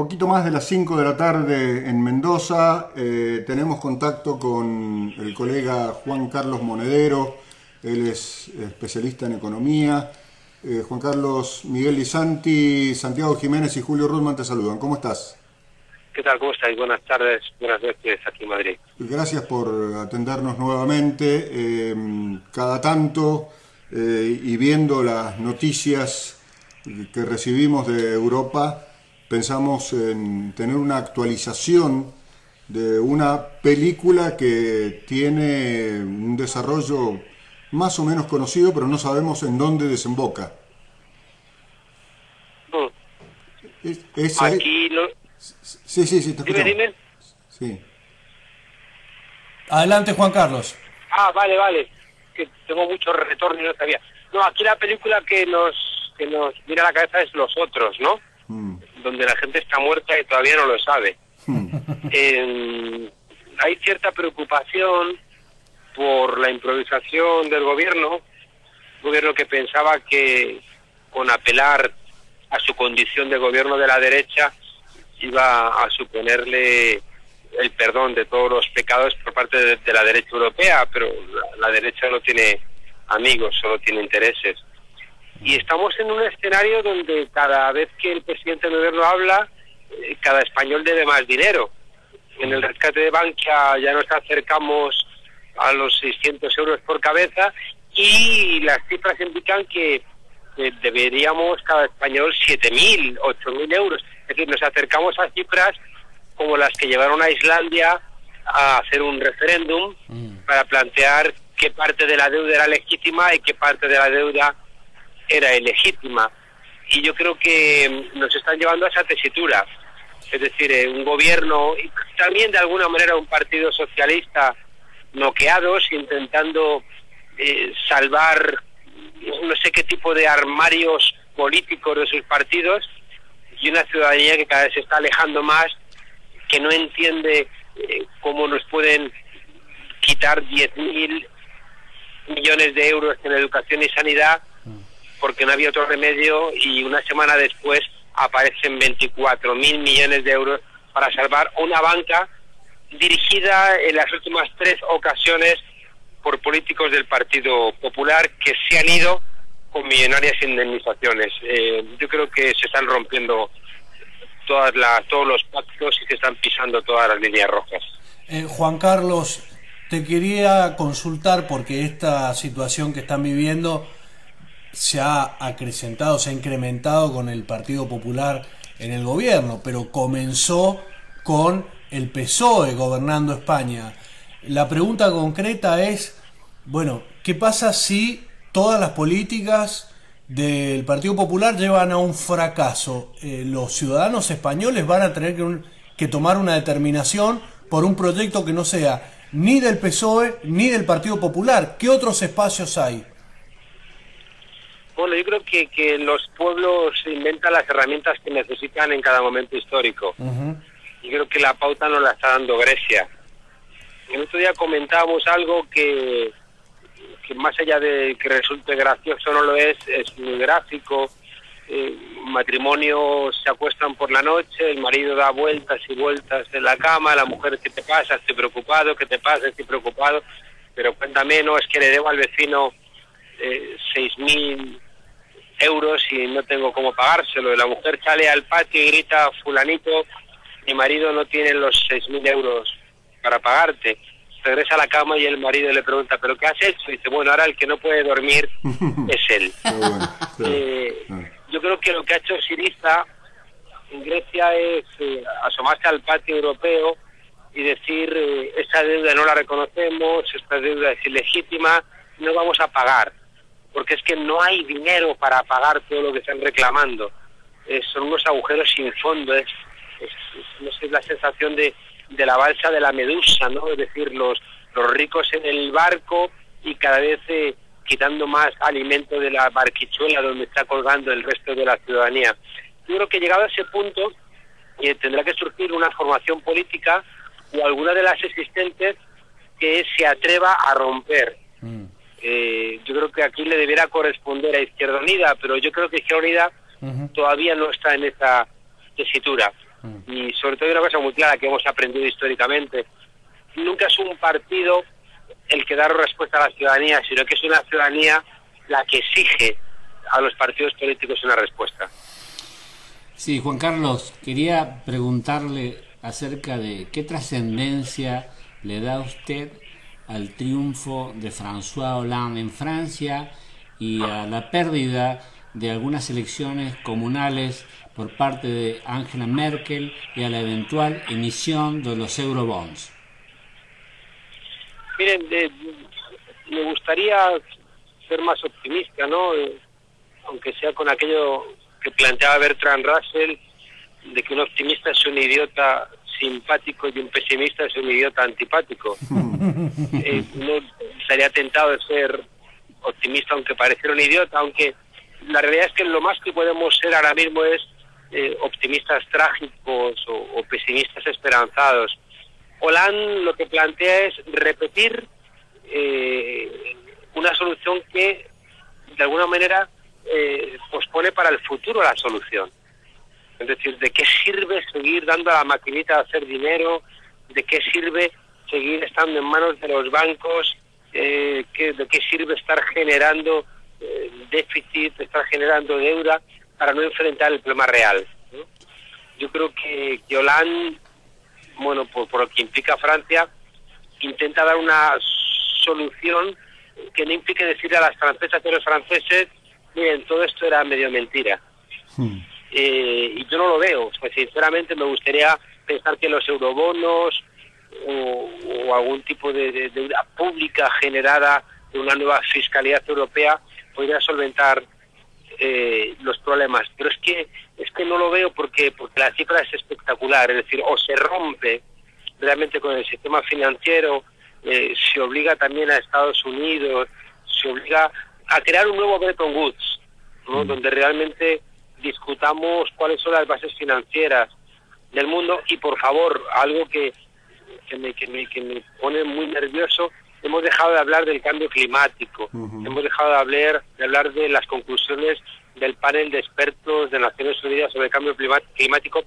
Poquito más de las 5 de la tarde en Mendoza. Tenemos contacto con el colega Juan Carlos Monedero. Él es especialista en economía. Juan Carlos, Miguel Lisanti, Santiago Jiménez y Julio Rudman te saludan. ¿Cómo estás? ¿Qué tal? ¿Cómo estáis? Buenas tardes, buenas noches aquí en Madrid. Gracias por atendernos nuevamente. Cada tanto, y viendo las noticias que recibimos de Europa, pensamos en tener una actualización de una película que tiene un desarrollo más o menos conocido, pero no sabemos en dónde desemboca. Aquí lo... Sí, te escuchamos. Dime. Sí. Adelante, Juan Carlos. Vale. Que tengo mucho retorno y no sabía. No, aquí la película que nos mira a la cabeza es Los Otros, ¿no? Donde la gente está muerta y todavía no lo sabe. Hay cierta preocupación por la improvisación del gobierno, un gobierno que pensaba que con apelar a su condición de gobierno de la derecha iba a suponerle el perdón de todos los pecados por parte de la derecha europea, pero la derecha no tiene amigos, solo tiene intereses. Y estamos en un escenario donde cada vez que el presidente del gobierno habla, cada español debe más dinero. En el rescate de Bankia ya nos acercamos a los 600 euros por cabeza y las cifras indican que deberíamos cada español 7.000, 8.000 euros. Es decir, nos acercamos a cifras como las que llevaron a Islandia a hacer un referéndum para plantear qué parte de la deuda era legítima y qué parte de la deuda era ilegítima. Y yo creo que nos están llevando a esa tesitura. Es decir, un gobierno y también de alguna manera un partido socialista noqueados, intentando salvar no sé qué tipo de armarios políticos de sus partidos, y una ciudadanía que cada vez se está alejando más, que no entiende cómo nos pueden quitar 10.000 millones de euros en educación y sanidad porque no había otro remedio, y una semana después aparecen 24.000 millones de euros para salvar una banca dirigida en las últimas 3 ocasiones por políticos del Partido Popular que se han ido con millonarias indemnizaciones. Yo creo que se están rompiendo todos los pactos y se están pisando todas las líneas rojas. Juan Carlos, te quería consultar porque esta situación que están viviendo se ha acrecentado, se ha incrementado con el Partido Popular en el gobierno, pero comenzó con el PSOE gobernando España. La pregunta concreta es, bueno, ¿qué pasa si todas las políticas del Partido Popular llevan a un fracaso? Los ciudadanos españoles van a tener que tomar una determinación por un proyecto que no sea ni del PSOE ni del Partido Popular. ¿Qué otros espacios hay? Bueno, yo creo que los pueblos inventan las herramientas que necesitan en cada momento histórico. Y creo que la pauta nos la está dando Grecia. El otro día comentábamos algo que más allá de que resulte gracioso no lo es muy gráfico. Matrimonios se acuestan por la noche, el marido da vueltas y vueltas en la cama, la mujer, ¿qué te pasa? Estoy preocupado, ¿qué te pasa? Estoy preocupado, pero cuéntame, no, es que le debo al vecino 6.000 euros y no tengo cómo pagárselo. Y la mujer sale al patio y grita, fulanito, mi marido no tiene los 6.000 euros para pagarte. Regresa a la cama y el marido le pregunta, ¿pero qué has hecho? Y dice, bueno, ahora el que no puede dormir es él. Yo creo que lo que ha hecho Syriza en Grecia es asomarse al patio europeo y decir, esa deuda no la reconocemos, esta deuda es ilegítima, no vamos a pagar, porque es que no hay dinero para pagar todo lo que están reclamando. Son unos agujeros sin fondo, no sé, la sensación de la balsa de la medusa, ¿no? Es decir, los ricos en el barco y cada vez quitando más alimento de la barquichuela donde está colgando el resto de la ciudadanía. Yo creo que llegado a ese punto tendrá que surgir una formación política o alguna de las existentes que se atreva a romper. Yo creo que aquí le debiera corresponder a Izquierda Unida, pero yo creo que Izquierda Unida todavía no está en esa tesitura. Y sobre todo hay una cosa muy clara que hemos aprendido históricamente: nunca es un partido el que da respuesta a la ciudadanía, sino que es una ciudadanía la que exige a los partidos políticos una respuesta. Sí, Juan Carlos, quería preguntarle acerca de qué trascendencia le da usted al triunfo de François Hollande en Francia y a la pérdida de algunas elecciones comunales por parte de Angela Merkel y a la eventual emisión de los eurobonds. Miren, me gustaría ser más optimista, ¿no? Aunque sea con aquello que planteaba Bertrand Russell, de que un optimista es un idiota simpático y un pesimista es un idiota antipático. No estaría tentado de ser optimista aunque pareciera un idiota, aunque la realidad es que lo más que podemos ser ahora mismo es optimistas trágicos o pesimistas esperanzados. Hollande lo que plantea es repetir una solución que de alguna manera pospone para el futuro la solución. Es decir, ¿de qué sirve seguir dando a la maquinita de hacer dinero? ¿De qué sirve seguir estando en manos de los bancos? ¿De qué sirve estar generando déficit, estar generando deuda para no enfrentar el problema real, ¿no? Yo creo que Hollande, bueno, por lo que implica Francia, intenta dar una solución que no implique decirle a las francesas y a los franceses: miren, todo esto era medio mentira. Y yo no lo veo. Pues sinceramente me gustaría pensar que los eurobonos o algún tipo de deuda pública generada de una nueva fiscalidad europea podría solventar los problemas, pero es que no lo veo porque la cifra es espectacular. Es decir, o se rompe realmente con el sistema financiero, se obliga también a Estados Unidos, se obliga a crear un nuevo Bretton Woods, ¿no? Donde realmente discutamos cuáles son las bases financieras del mundo. Y por favor, algo que me pone muy nervioso: hemos dejado de hablar del cambio climático, hemos dejado de hablar de las conclusiones del panel de expertos de Naciones Unidas sobre el cambio climático,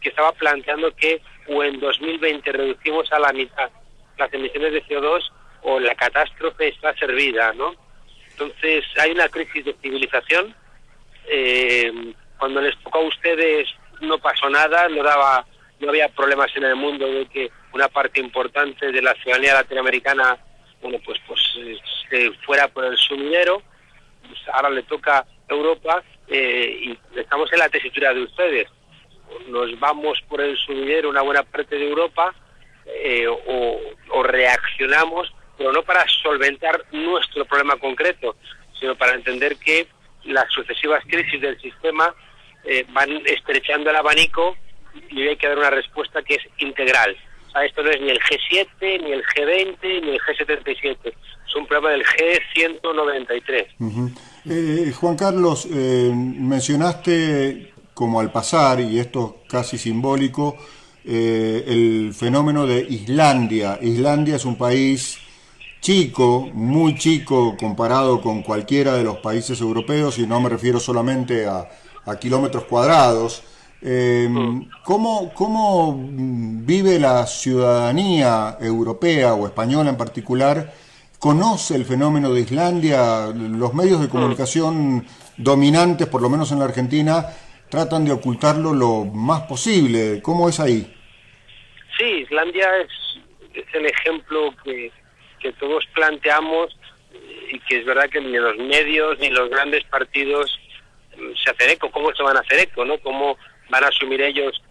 que estaba planteando que o en 2020 reducimos a la mitad las emisiones de CO2 o la catástrofe está servida, ¿no? Entonces hay una crisis de civilización. Cuando les tocó a ustedes no pasó nada, no había problemas en el mundo de que una parte importante de la ciudadanía latinoamericana, bueno, pues se fuera por el sumidero. Pues ahora le toca a Europa y estamos en la tesitura de ustedes: nos vamos por el sumidero una buena parte de Europa, o reaccionamos, pero no para solventar nuestro problema concreto, sino para entender que las sucesivas crisis del sistema van estrechando el abanico y hay que dar una respuesta que es integral. O sea, esto no es ni el G7, ni el G20, ni el G77. Es un problema del G193. Juan Carlos, mencionaste como al pasar, y esto casi simbólico, el fenómeno de Islandia. Islandia es un país chico, muy chico comparado con cualquiera de los países europeos, y no me refiero solamente a kilómetros cuadrados. ¿Cómo vive la ciudadanía europea o española en particular? ¿Conoce el fenómeno de Islandia? Los medios de comunicación dominantes, por lo menos en la Argentina, tratan de ocultarlo lo más posible. ¿Cómo es ahí? Sí, Islandia es el ejemplo que todos planteamos, y que es verdad que ni los medios ni los grandes partidos se hacen eco. ¿Cómo se van a hacer eco, no? ¿Cómo van a asumir ellos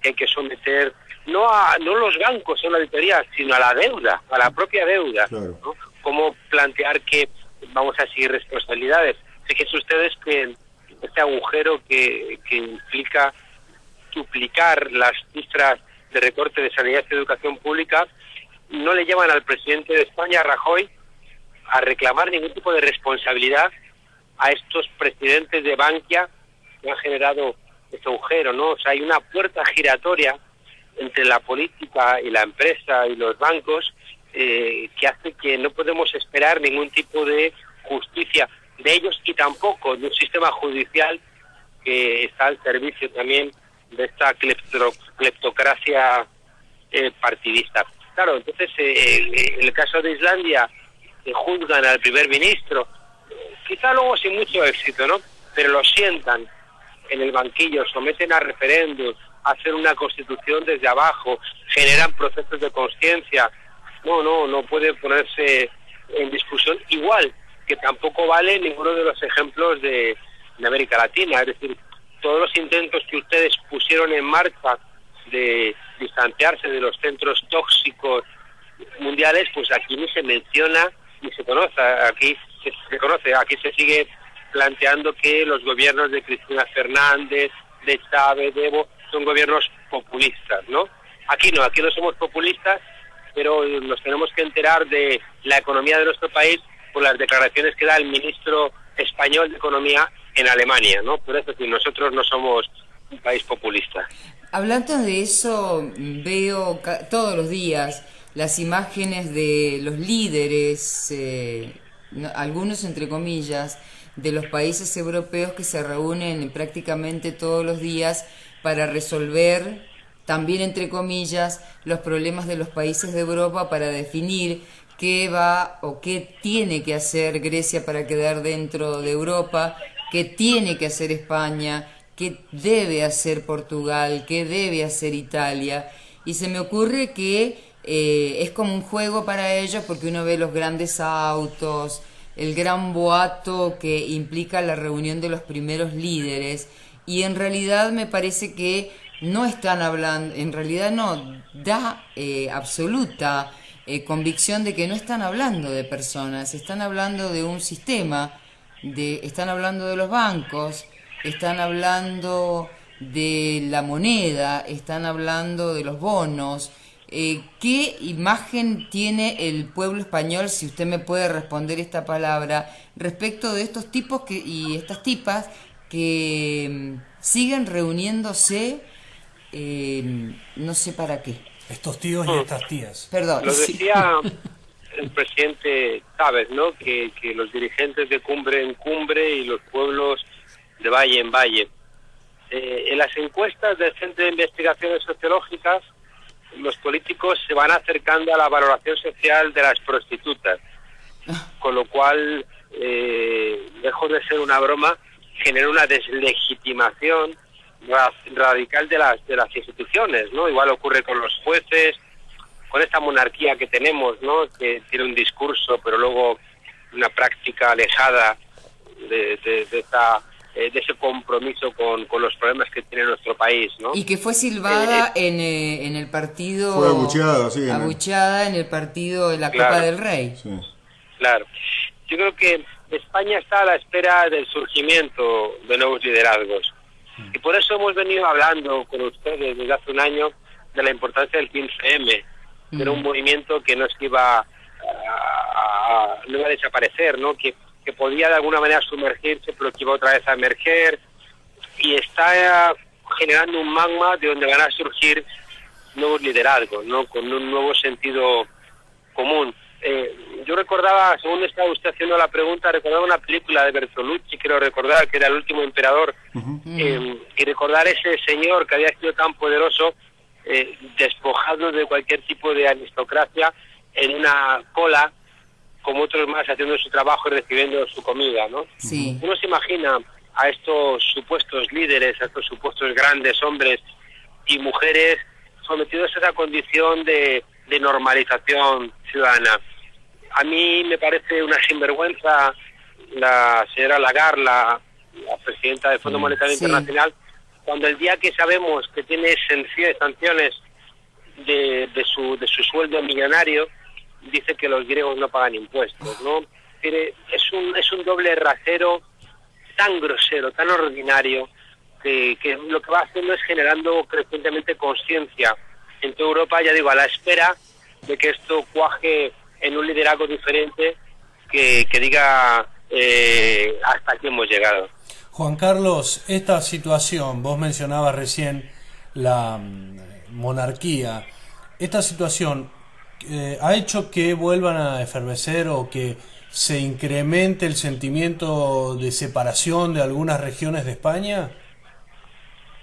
que hay que someter no los bancos en la auditoría, sino a la deuda, a la propia deuda? Claro. ¿No? ¿Cómo plantear que vamos a seguir responsabilidades? Fíjense ustedes que este agujero que implica duplicar las cifras de recorte de sanidad y educación pública no le llevan al presidente de España, Rajoy, a reclamar ningún tipo de responsabilidad a estos presidentes de Bankia que han generado este agujero, ¿no? O sea, hay una puerta giratoria entre la política y la empresa y los bancos que hace que no podemos esperar ningún tipo de justicia de ellos, y tampoco de un sistema judicial que está al servicio también de esta cleptocracia partidista. Claro, entonces en el caso de Islandia juzgan al primer ministro, quizá luego sin mucho éxito, ¿no? Pero lo sientan en el banquillo, someten a referéndum, hacen una constitución desde abajo, generan procesos de conciencia. No puede ponerse en discusión, igual que tampoco vale ninguno de los ejemplos de América Latina. Es decir, todos los intentos que ustedes pusieron en marcha de distanciarse de los centros tóxicos mundiales, pues aquí ni se menciona ni se conoce. Aquí se sigue planteando que los gobiernos de Cristina Fernández, de Chávez, de Evo, son gobiernos populistas, ¿no? Aquí no somos populistas, pero nos tenemos que enterar de la economía de nuestro país por las declaraciones que da el ministro español de Economía en Alemania, ¿no? Por eso, nosotros no somos un país populista. Hablando de eso, veo todos los días las imágenes de los líderes, algunos entre comillas, de los países europeos que se reúnen prácticamente todos los días para resolver, también entre comillas, los problemas de los países de Europa, para definir qué va o qué tiene que hacer Grecia para quedar dentro de Europa, qué tiene que hacer España, qué debe hacer Portugal, qué debe hacer Italia. Y se me ocurre que es como un juego para ellos, porque uno ve los grandes autos, el gran boato que implica la reunión de los primeros líderes, y en realidad me parece que no están hablando, en realidad no da absoluta convicción de que no están hablando de personas, están hablando de un sistema, están hablando de los bancos, están hablando de la moneda, están hablando de los bonos. ¿Qué imagen tiene el pueblo español, si usted me puede responder esta palabra, respecto de estos tipos y estas tipas que siguen reuniéndose, no sé para qué? Estos tíos y estas tías. Perdón. Lo decía el presidente Chávez, ¿no? Que los dirigentes de cumbre en cumbre y los pueblos de valle en valle. En las encuestas del Centro de Investigaciones Sociológicas, los políticos se van acercando a la valoración social de las prostitutas, con lo cual, lejos de ser una broma, genera una deslegitimación radical de las instituciones, ¿no? Igual ocurre con los jueces, con esta monarquía que tenemos, ¿no? Que tiene un discurso, pero luego una práctica alejada de ese compromiso con los problemas que tiene nuestro país, ¿no? Y que fue silbada en el partido... Fue abucheada, sí. Abucheada en el partido de la Claro. Copa del Rey. Sí. Claro. Yo creo que España está a la espera del surgimiento de nuevos liderazgos. Y por eso hemos venido hablando con ustedes desde hace un año de la importancia del 15M, que era un movimiento que no es que iba no iba a desaparecer, ¿no? Que podía de alguna manera sumergirse, pero que iba otra vez a emerger, y está generando un magma de donde van a surgir nuevos liderazgos, ¿no? Con un nuevo sentido común. Yo recordaba, según estaba usted haciendo la pregunta, recordaba una película de Bertolucci, creo recordar, que era El último emperador, y recordar ese señor que había sido tan poderoso, despojado de cualquier tipo de aristocracia, en una cola, como otros más, haciendo su trabajo y recibiendo su comida, ¿no? Sí. Uno se imagina a estos supuestos líderes, a estos supuestos grandes hombres y mujeres sometidos a esa condición de normalización ciudadana. A mí me parece una sinvergüenza la señora Lagarde, la presidenta del Fondo Monetario Internacional, cuando el día que sabemos que tiene sanciones de su sueldo millonario, dice que los griegos no pagan impuestos, ¿no? Es un doble rasero tan grosero, tan ordinario, que lo que va haciendo es generando crecientemente conciencia en toda Europa, ya digo, a la espera de que esto cuaje en un liderazgo diferente que diga hasta aquí hemos llegado. Juan Carlos, esta situación, vos mencionabas recién la monarquía, esta situación ha hecho que vuelvan a efervecer o que se incremente el sentimiento de separación de algunas regiones de España.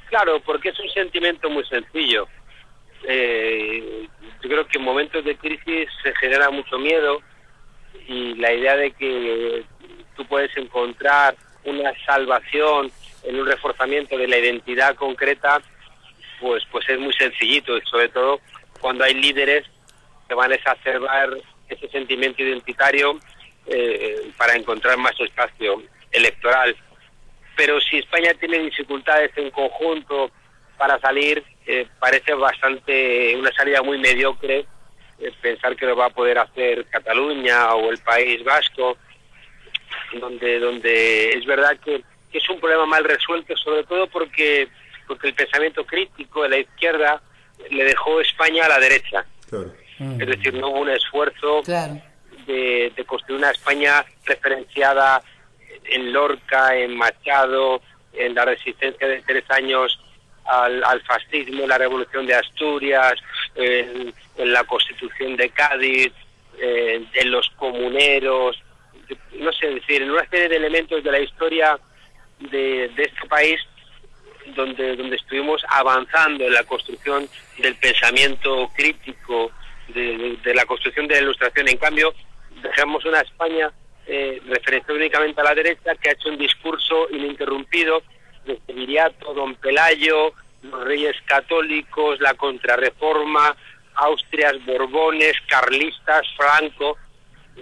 Claro, porque es un sentimiento muy sencillo. Yo creo que en momentos de crisis se genera mucho miedo, y la idea de que tú puedes encontrar una salvación en un reforzamiento de la identidad concreta, pues es muy sencillito, y sobre todo cuando hay líderes que van a exacerbar ese sentimiento identitario para encontrar más espacio electoral. Pero si España tiene dificultades en conjunto para salir, parece bastante una salida muy mediocre pensar que lo va a poder hacer Cataluña o el País Vasco, donde es verdad que es un problema mal resuelto, sobre todo porque el pensamiento crítico de la izquierda le dejó España a la derecha. Claro. Es decir, no hubo un esfuerzo Claro. de construir una España referenciada en Lorca, en Machado, en la resistencia de 3 años al fascismo, la revolución de Asturias, en la Constitución de Cádiz, en los comuneros, no sé, es decir, en una serie de elementos de la historia de este país donde estuvimos avanzando en la construcción del pensamiento crítico, de la construcción de la Ilustración. En cambio, dejamos una España referenciada únicamente a la derecha, que ha hecho un discurso ininterrumpido desde Viriato, Don Pelayo, los Reyes Católicos, la Contrarreforma, Austrias, Borbones, Carlistas, Franco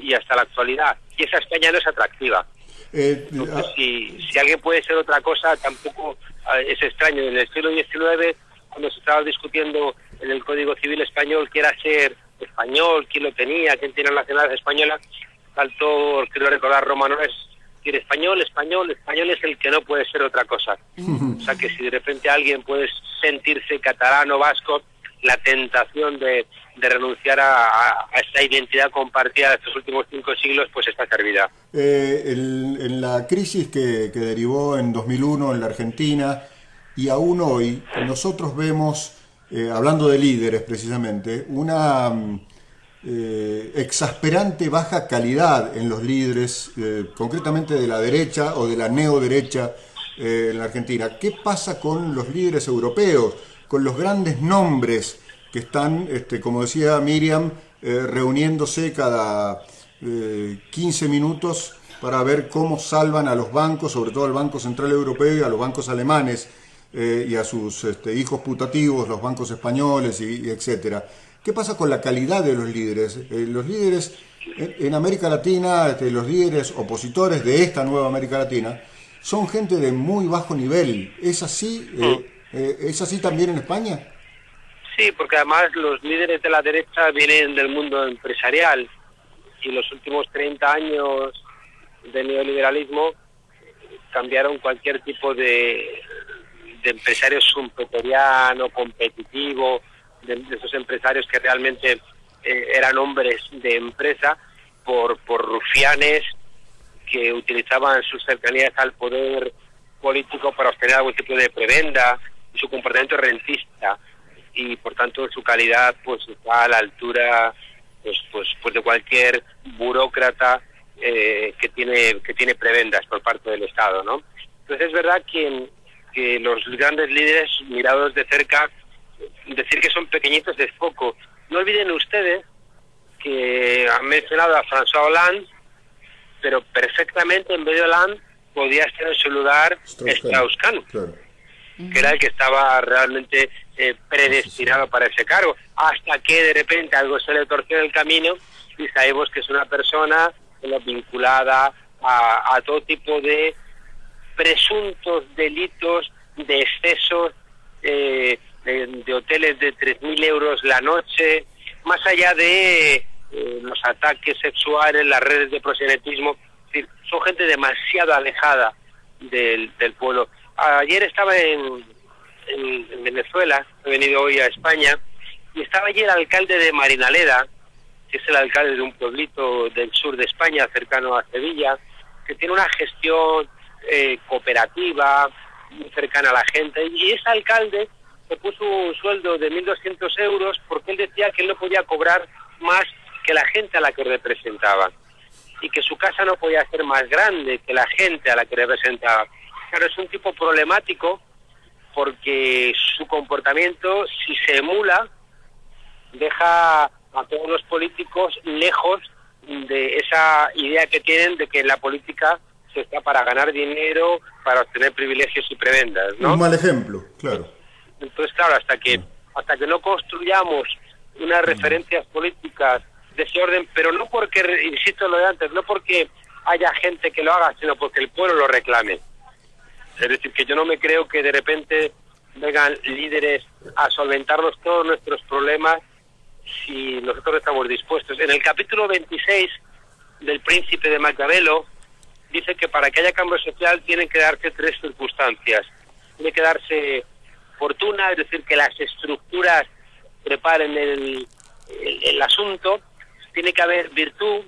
y hasta la actualidad. Y esa España no es atractiva. Entonces, si alguien puede ser otra cosa, tampoco es extraño. En el siglo XIX, cuando se estaba discutiendo en el Código Civil español quién era ser español, quién lo tenía, quién tiene la nacionalidad española, saltó, quiero recordar, Romano, es decir, español es el que no puede ser otra cosa. O sea que si de repente alguien puede sentirse catalán o vasco, la tentación de renunciar a esta identidad compartida de estos últimos 5 siglos, pues está servida. En la crisis que derivó en 2001 en la Argentina, y aún hoy, nosotros vemos, hablando de líderes precisamente, una exasperante baja calidad en los líderes, concretamente de la derecha o de la neoderecha en la Argentina. ¿Qué pasa con los líderes europeos, con los grandes nombres que están, como decía Miriam, reuniéndose cada 15 minutos para ver cómo salvan a los bancos, sobre todo al Banco Central Europeo y a los bancos alemanes, y a sus hijos putativos, los bancos españoles y etcétera? ¿Qué pasa con la calidad de los líderes? Los líderes en América Latina, los líderes opositores de esta nueva América Latina, son gente de muy bajo nivel. ¿Es así? ¿Es así también en España? Sí, porque además los líderes de la derecha vienen del mundo empresarial, y los últimos 30 años de neoliberalismo cambiaron cualquier tipo de empresario schumpeteriano, competitivo, de esos empresarios que realmente eran hombres de empresa, por rufianes que utilizaban sus cercanías al poder político para obtener algún tipo de prebenda, y su comportamiento rentista, y por tanto su calidad pues está a la altura pues de cualquier burócrata que tiene prebendas por parte del Estado, ¿no? Entonces es verdad que los grandes líderes mirados de cerca, decir que son pequeñitos es poco. No olviden ustedes que han mencionado a François Hollande, pero perfectamente en vez de Hollande podía estar en su lugar Strauss-Kahn, claro, que era el que estaba realmente predestinado para ese cargo, hasta que de repente algo se le torció en el camino y sabemos que es una persona vinculada a todo tipo de presuntos delitos, de excesos, de hoteles de 3.000 euros la noche, más allá de los ataques sexuales, las redes de proxenetismo. Es decir, son gente demasiado alejada del pueblo. Ayer estaba en Venezuela, he venido hoy a España, y estaba allí el alcalde de Marinaleda, que es el alcalde de un pueblito del sur de España, cercano a Sevilla, que tiene una gestión cooperativa, muy cercana a la gente, y ese alcalde se puso un sueldo de 1.200 euros porque él decía que él no podía cobrar más que la gente a la que representaba, y que su casa no podía ser más grande que la gente a la que representaba. Claro, es un tipo problemático porque su comportamiento, si se emula, deja a todos los políticos lejos de esa idea que tienen de que la política se está para ganar dinero, para obtener privilegios y prebendas, ¿no? Un mal ejemplo, claro. Entonces, claro, hasta que no construyamos unas referencias políticas de ese orden, pero no porque, insisto en lo de antes, no porque haya gente que lo haga, sino porque el pueblo lo reclame. Es decir, que yo no me creo que de repente vengan líderes a solventarnos todos nuestros problemas si nosotros no estamos dispuestos. En el capítulo 26 del Príncipe de Maquiavelo dice que para que haya cambio social tienen que darse 3 circunstancias. Tiene que darse fortuna, es decir, que las estructuras preparen el asunto. Tiene que haber virtud,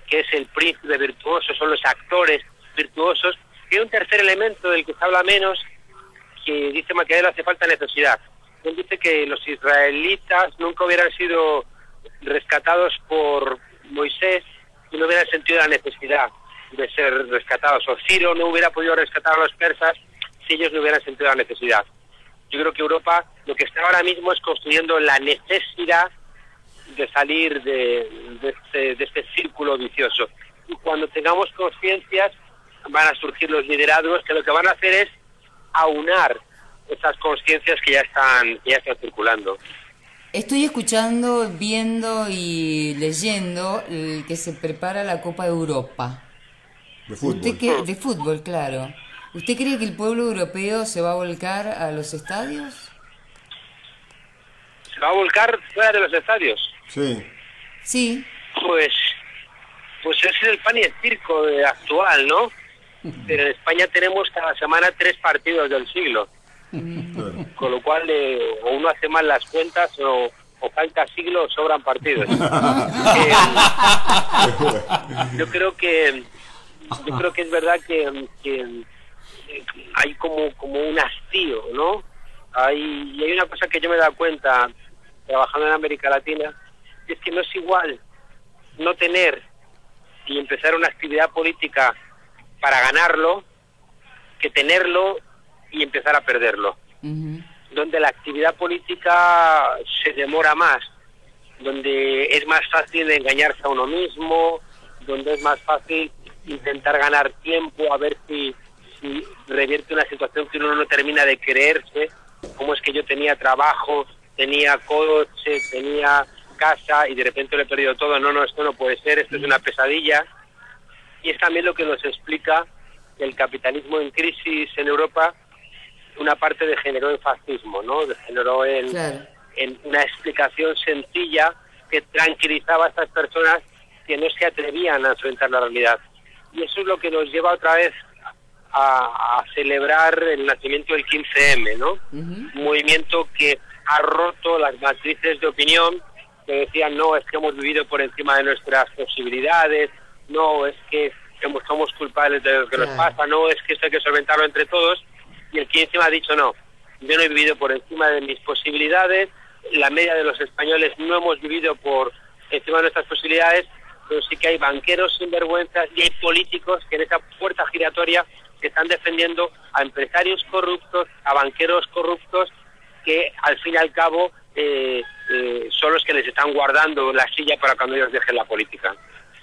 que es el príncipe virtuoso, son los actores virtuosos. Y hay un tercer elemento del que se habla menos, que dice Maquiavelo, hace falta necesidad. Él dice que los israelitas nunca hubieran sido rescatados por Moisés y no hubieran sentido la necesidad de ser rescatados. O Ciro no hubiera podido rescatar a los persas si ellos no hubieran sentido la necesidad. Yo creo que Europa lo que está ahora mismo es construyendo la necesidad de salir de este círculo vicioso. Y cuando tengamos conciencias van a surgir los liderazgos que lo que van a hacer es aunar esas conciencias que ya están circulando. Estoy escuchando, viendo y leyendo que se prepara la Copa de Europa. De fútbol. De fútbol, claro. ¿Usted cree que el pueblo europeo se va a volcar a los estadios? ¿Se va a volcar fuera de los estadios? Sí. Sí. Pues ese es el pan y el circo actual, ¿no? Pero en España tenemos cada semana 3 partidos del siglo. Claro. Con lo cual o uno hace mal las cuentas o falta siglo o sobran partidos. Yo creo que es verdad que hay como un hastío, ¿no? Y hay una cosa que yo me he dado cuenta trabajando en América Latina, es que no es igual no tener y empezar una actividad política para ganarlo que tenerlo y empezar a perderlo. Donde la actividad política se demora más, donde es más fácil engañarse a uno mismo, donde es más fácil intentar ganar tiempo a ver si revierte una situación que uno no termina de creerse. Cómo es que yo tenía trabajo, tenía coche, tenía casa y de repente lo he perdido todo. No, esto no puede ser, esto es una pesadilla. Y es también lo que nos explica que el capitalismo en crisis en Europa, una parte degeneró en fascismo, ¿no? Degeneró en una explicación sencilla que tranquilizaba a estas personas que no se atrevían a enfrentar la realidad. Y eso es lo que nos lleva otra vez a celebrar el nacimiento del 15M, ¿no? Un movimiento que ha roto las matrices de opinión que decían, no, es que hemos vivido por encima de nuestras posibilidades, no, es que somos culpables de lo que nos pasa, no, es que esto hay que solventarlo entre todos. Y el 15M ha dicho, no, yo no he vivido por encima de mis posibilidades, la media de los españoles no hemos vivido por encima de nuestras posibilidades, pero sí que hay banqueros sinvergüenzas y hay políticos que en esa puerta giratoria que están defendiendo a empresarios corruptos, a banqueros corruptos, que al fin y al cabo son los que les están guardando la silla para cuando ellos dejen la política.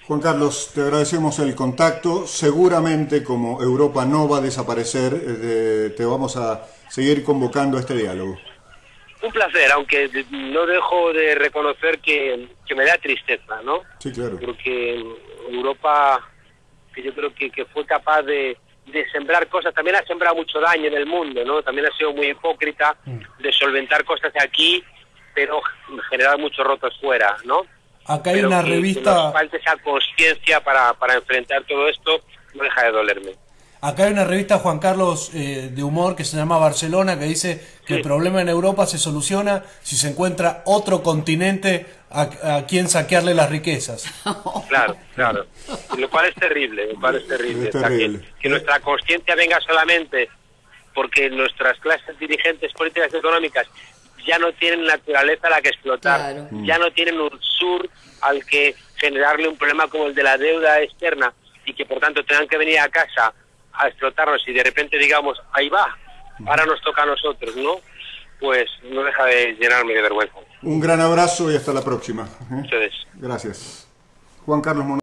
Juan Carlos, te agradecemos el contacto. Seguramente, como Europa no va a desaparecer, te vamos a seguir convocando a este diálogo. Un placer, aunque no dejo de reconocer que me da tristeza, ¿no? Sí, claro. Porque Europa, que yo creo que fue capaz de sembrar cosas, también ha sembrado mucho daño en el mundo, ¿no? También ha sido muy hipócrita de solventar cosas aquí, pero generar muchos rotos fuera, ¿no? Acá hay una revista... Que nos falte esa conciencia para enfrentar todo esto, no deja de dolerme. Acá hay una revista, Juan Carlos, de humor que se llama Barcelona, que dice que el problema en Europa se soluciona si se encuentra otro continente a quien saquearle las riquezas. Claro. Lo cual es terrible, Es terrible. Que nuestra conciencia venga solamente porque nuestras clases dirigentes políticas y económicas ya no tienen naturaleza a la que explotar, ya no tienen un sur al que generarle un problema como el de la deuda externa y que por tanto tengan que venir a casa a explotarnos y de repente digamos, ahí va, ahora nos toca a nosotros, ¿no? Pues no deja de llenarme de vergüenza. Un gran abrazo y hasta la próxima. Ustedes. Gracias. Juan Carlos Monod.